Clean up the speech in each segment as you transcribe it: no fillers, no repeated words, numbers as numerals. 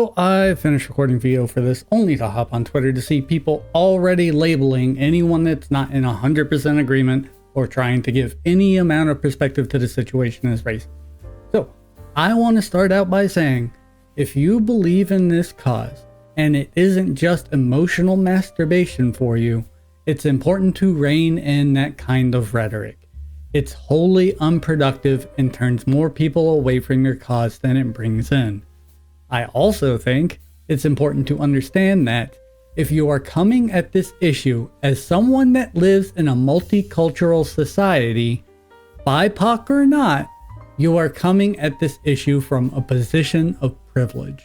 So I finished recording video for this only to hop on Twitter to see people already labeling anyone that's not in 100% agreement or trying to give any amount of perspective to the situation as racist. So I want to start out by saying, if you believe in this cause and it isn't just emotional masturbation for you, it's important to rein in that kind of rhetoric. It's wholly unproductive and turns more people away from your cause than it brings in. I also think it's important to understand that if you are coming at this issue as someone that lives in a multicultural society, BIPOC or not, you are coming at this issue from a position of privilege.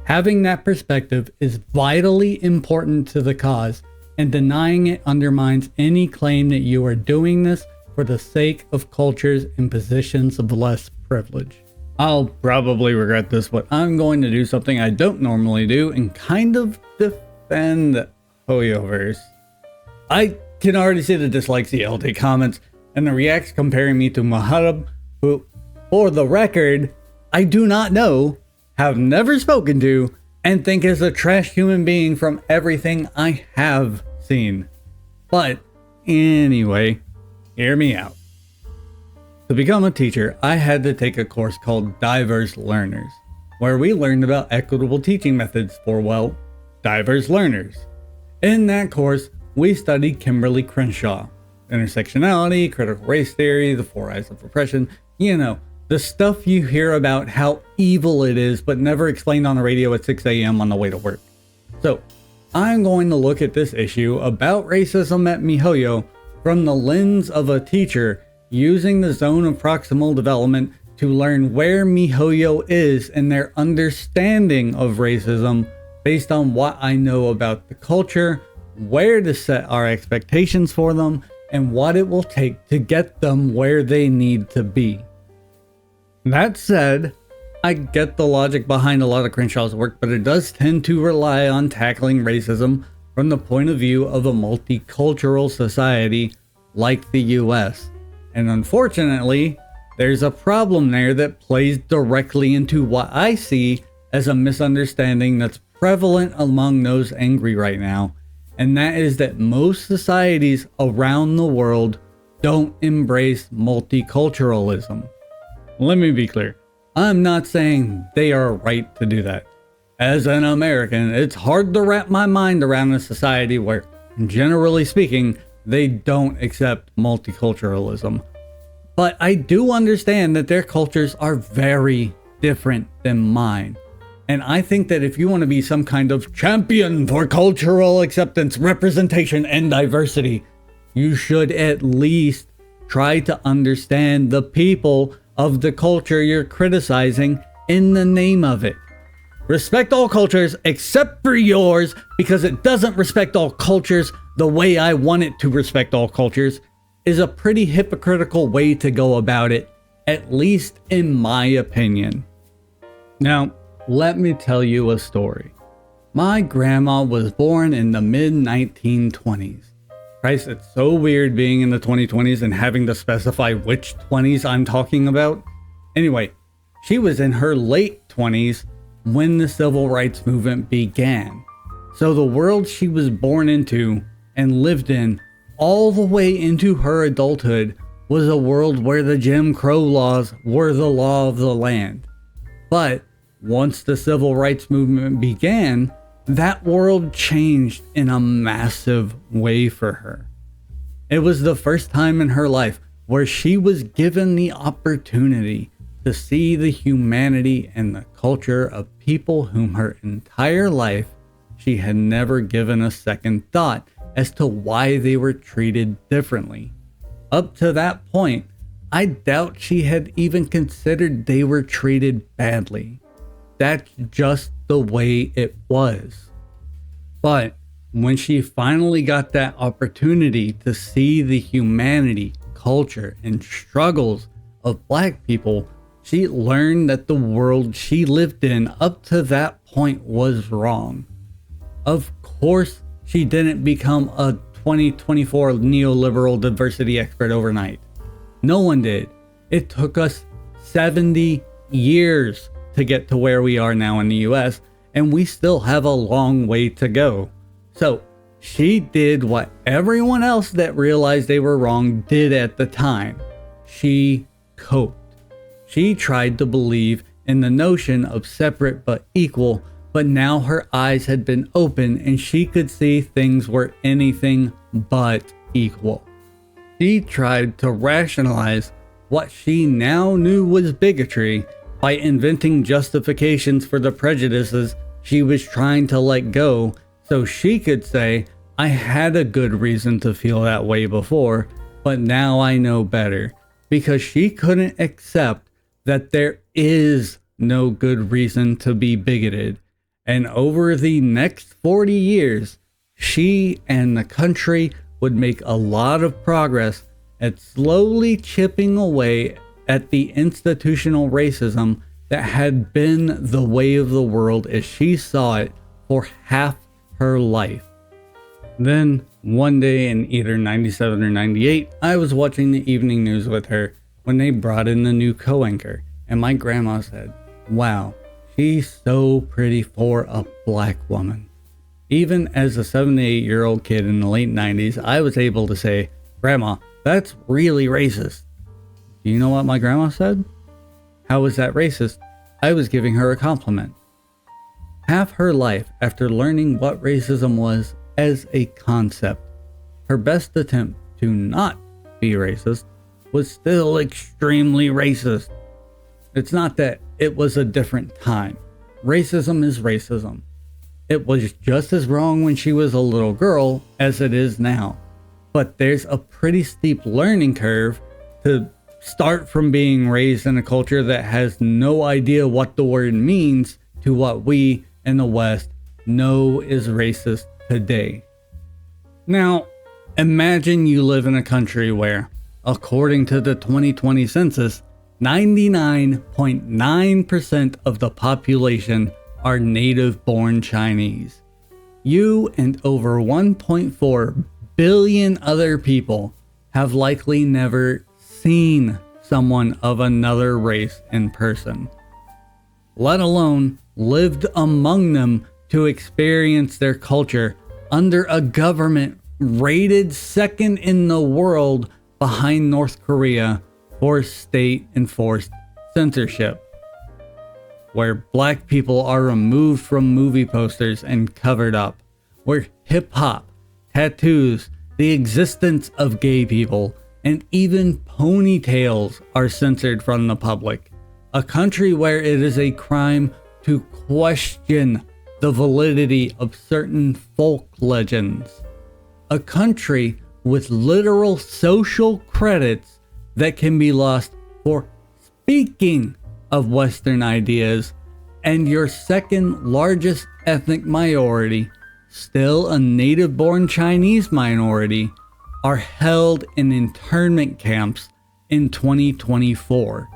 Having that perspective is vitally important to the cause, and denying it undermines any claim that you are doing this for the sake of cultures in positions of less privilege. I'll probably regret this, but I'm going to do something I don't normally do and kind of defend Hoyoverse. I can already see the dislikes, the LD comments, and the reacts comparing me to Maharab, who, for the record, I do not know, have never spoken to, and think is a trash human being from everything I have seen. But anyway, hear me out. To become a teacher, I had to take a course called Diverse Learners, where we learned about equitable teaching methods for, well, diverse learners. In that course, we studied Kimberly Crenshaw, intersectionality, critical race theory, the four eyes of oppression, the stuff you hear about how evil it is, but never explained on the radio at 6 a.m. on the way to work. So, I'm going to look at this issue about racism at MiHoYo from the lens of a teacher using the zone of proximal development to learn where MiHoYo is in their understanding of racism based on what I know about the culture, where to set our expectations for them, and what it will take to get them where they need to be. That said, I get the logic behind a lot of Crenshaw's work, but it does tend to rely on tackling racism from the point of view of a multicultural society like the US. And unfortunately, there's a problem there that plays directly into what I see as a misunderstanding that's prevalent among those angry right now. And that is that most societies around the world don't embrace multiculturalism. Let me be clear. I'm not saying they are right to do that. As an American, it's hard to wrap my mind around a society where, generally speaking, they don't accept multiculturalism. But I do understand that their cultures are very different than mine. And I think that if you want to be some kind of champion for cultural acceptance, representation, and diversity, you should at least try to understand the people of the culture you're criticizing in the name of it. Respect all cultures except for yours, because it doesn't respect all cultures the way I want it to respect all cultures, is a pretty hypocritical way to go about it, at least in my opinion. Now, let me tell you a story. My grandma was born in the mid-1920s. Christ, it's so weird being in the 2020s and having to specify which 20s I'm talking about. Anyway, she was in her late 20s when the civil rights movement began. So the world she was born into and lived in all the way into her adulthood was a world where the Jim Crow laws were the law of the land. But once the civil rights movement began, that world changed in a massive way for her. It was the first time in her life where she was given the opportunity to see the humanity and the culture of people whom her entire life she had never given a second thought as to why they were treated differently. Up to that point, I doubt she had even considered they were treated badly. That's just the way it was. But when she finally got that opportunity to see the humanity, culture, and struggles of Black people, she learned that the world she lived in up to that point was wrong. Of course, she didn't become a 2024 neoliberal diversity expert overnight. No one did. It took us 70 years to get to where we are now in the US, and we still have a long way to go. So she did what everyone else that realized they were wrong did at the time. She coped. She tried to believe in the notion of separate but equal, but now her eyes had been opened and she could see things were anything but equal. She tried to rationalize what she now knew was bigotry by inventing justifications for the prejudices she was trying to let go, so she could say, I had a good reason to feel that way before, but now I know better, because she couldn't accept that there is no good reason to be bigoted. And over the next 40 years, she and the country would make a lot of progress at slowly chipping away at the institutional racism that had been the way of the world as she saw it for half her life. Then, one day in either 97 or 98, I was watching the evening news with her when they brought in the new co-anchor, and my grandma said, wow, she's so pretty for a black woman. Even as a 7 to 8-year-old kid in the late 90s, I was able to say, Grandma, that's really racist. Do you know what my grandma said? How was that racist? I was giving her a compliment. Half her life after learning what racism was as a concept, her best attempt to not be racist was still extremely racist. It's not that it was a different time. Racism is racism. It was just as wrong when she was a little girl as it is now. But there's a pretty steep learning curve to start from being raised in a culture that has no idea what the word means to what we in the West know is racist today. Now, imagine you live in a country where, according to the 2020 census, 99.9% of the population are native-born Chinese. You and over 1.4 billion other people have likely never seen someone of another race in person, let alone lived among them to experience their culture under a government rated second in the world behind North Korea for state-enforced censorship, where black people are removed from movie posters and covered up, where hip-hop, tattoos, the existence of gay people, and even ponytails are censored from the public. A country where it is a crime to question the validity of certain folk legends. A country with literal social credits that can be lost for speaking of Western ideas, and your second largest ethnic minority, still a native-born Chinese minority, are held in internment camps in 2024.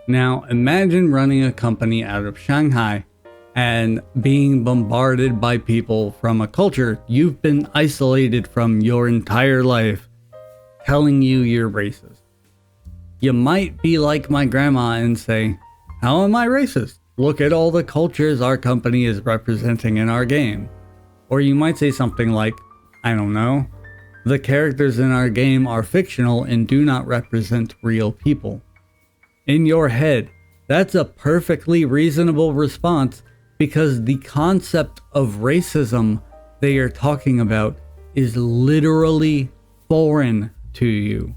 Now, imagine running a company out of Shanghai and being bombarded by people from a culture you've been isolated from your entire life, telling you you're racist. You might be like my grandma and say, how am I racist? Look at all the cultures our company is representing in our game. Or you might say something like, I don't know, the characters in our game are fictional and do not represent real people. In your head, that's a perfectly reasonable response because the concept of racism they are talking about is literally foreign to you.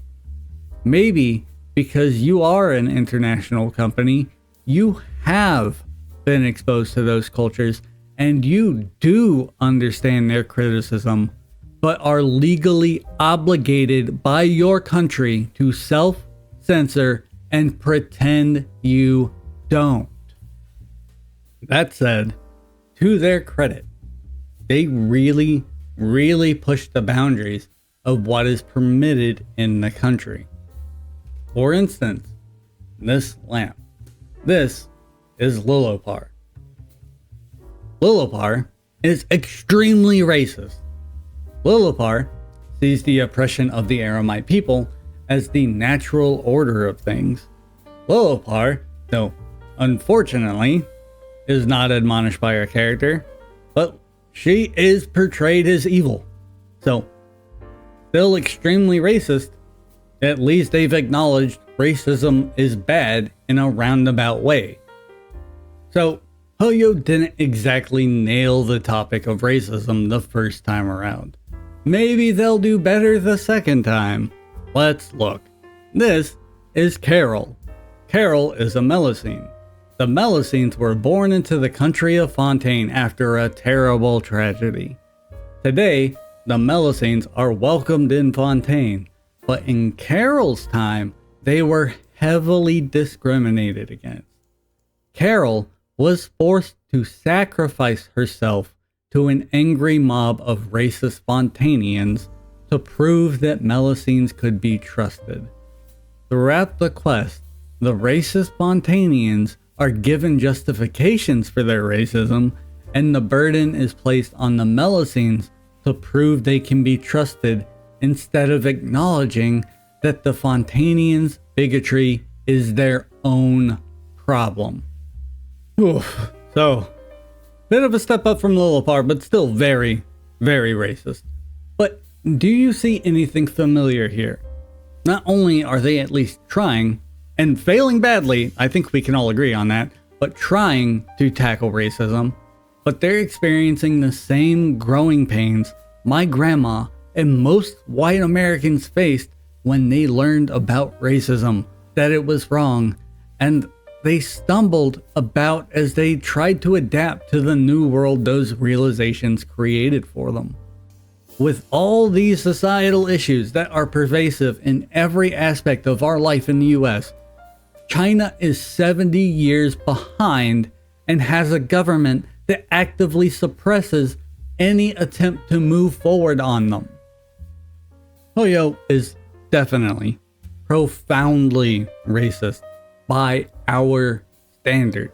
Maybe because you are an international company, you have been exposed to those cultures and you do understand their criticism, but are legally obligated by your country to self-censor and pretend you don't. That said, to their credit, they really pushed the boundaries of what is permitted in the country. For instance, this lamp. This is Lillopar. Lillopar is extremely racist. Lillopar sees the oppression of the Aramite people as the natural order of things. Lillopar, though unfortunately, is not admonished by our character, but she is portrayed as evil. So, still extremely racist. At least they've acknowledged racism is bad in a roundabout way. So, Hoyo didn't exactly nail the topic of racism the first time around. Maybe they'll do better the second time. Let's look. This is Carol. Carol is a Melusine. The Melusines were born into the country of Fontaine after a terrible tragedy. Today, the Melusines are welcomed in Fontaine, but in Carol's time, they were heavily discriminated against. Carol was forced to sacrifice herself to an angry mob of racist Fontainians to prove that Melusines could be trusted. Throughout the quest, the racist Fontainians are given justifications for their racism, and the burden is placed on the Melusines to prove they can be trusted instead of acknowledging that the Fontainians' bigotry is their own problem. Oof. So, bit of a step up from Souldapop, but still very, very racist. But do you see anything familiar here? Not only are they at least trying, and failing badly, I think we can all agree on that, but trying to tackle racism, but they're experiencing the same growing pains my grandma and most white Americans faced when they learned about racism, that it was wrong, and they stumbled about as they tried to adapt to the new world those realizations created for them. With all these societal issues that are pervasive in every aspect of our life in the US, China is 70 years behind and has a government that actively suppresses any attempt to move forward on them. Hoyo is definitely profoundly racist by our standards,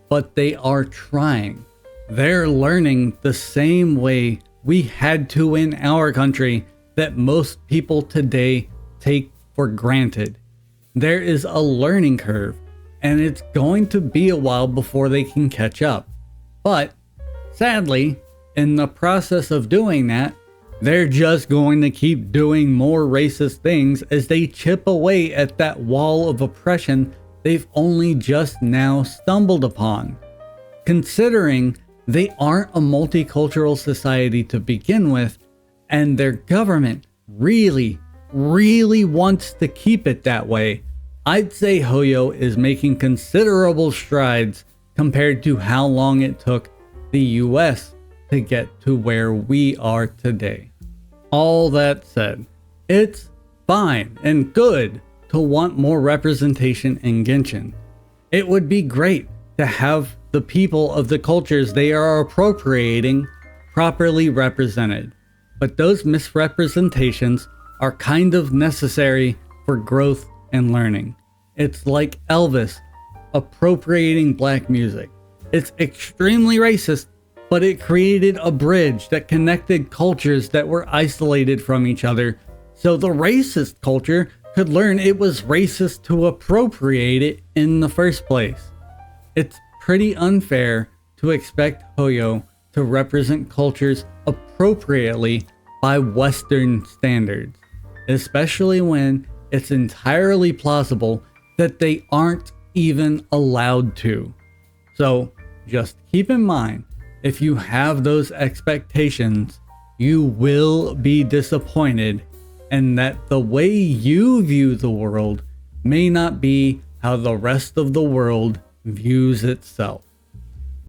but they are trying. They're learning the same way we had to in our country that most people today take for granted. There is a learning curve, and it's going to be a while before they can catch up. But sadly, in the process of doing that, they're just going to keep doing more racist things as they chip away at that wall of oppression they've only just now stumbled upon. Considering they aren't a multicultural society to begin with, and their government really wants to keep it that way, I'd say Hoyo is making considerable strides compared to how long it took the US to get to where we are today. All that said, it's fine and good to want more representation in Genshin. It would be great to have the people of the cultures they are appropriating properly represented, but those misrepresentations are kind of necessary for growth and learning. It's like Elvis appropriating black music. It's extremely racist, but it created a bridge that connected cultures that were isolated from each other, so the racist culture could learn it was racist to appropriate it in the first place. It's pretty unfair to expect Hoyo to represent cultures appropriately by Western standards, especially when it's entirely plausible that they aren't even allowed to. So just keep in mind, if you have those expectations, you will be disappointed, and that the way you view the world may not be how the rest of the world views itself.